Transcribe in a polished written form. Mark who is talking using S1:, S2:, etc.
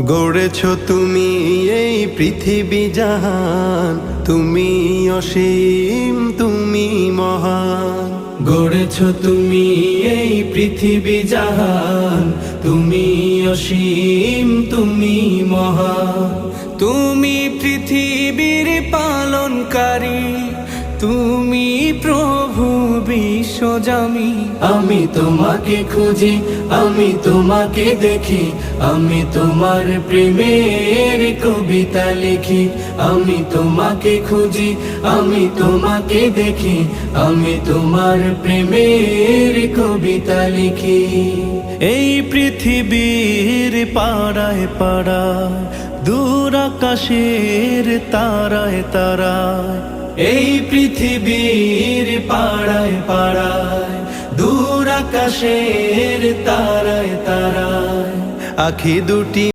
S1: গড়েছ তুমি এই পৃথিবী জাহান, তুমি অসীম তুমি মহান।
S2: গড়েছ তুমি এই পৃথিবী জাহান, তুমি অসীম তুমি মহান। তুমি পৃথিবীর পালনকারী, তুমি প্রভু বিশ্বজামি। আমি তোমাকে খুঁজি, আমি তোমাকে দেখি, আমি তোমার প্রেমের কবিতা লিখি। আমি তোমাকে খুঁজি, আমি তোমাকে দেখি, আমি তোমার প্রেমের কবিতা লিখি।
S3: এই পৃথিবীর পাড়ায় পাড়ায়, দূর আকাশের তারায় তারায়,
S2: এই পৃথিবীর পাড়ায় পাড়ায়, দূর আকাশের তারায় তারায়,
S1: আখি দুটি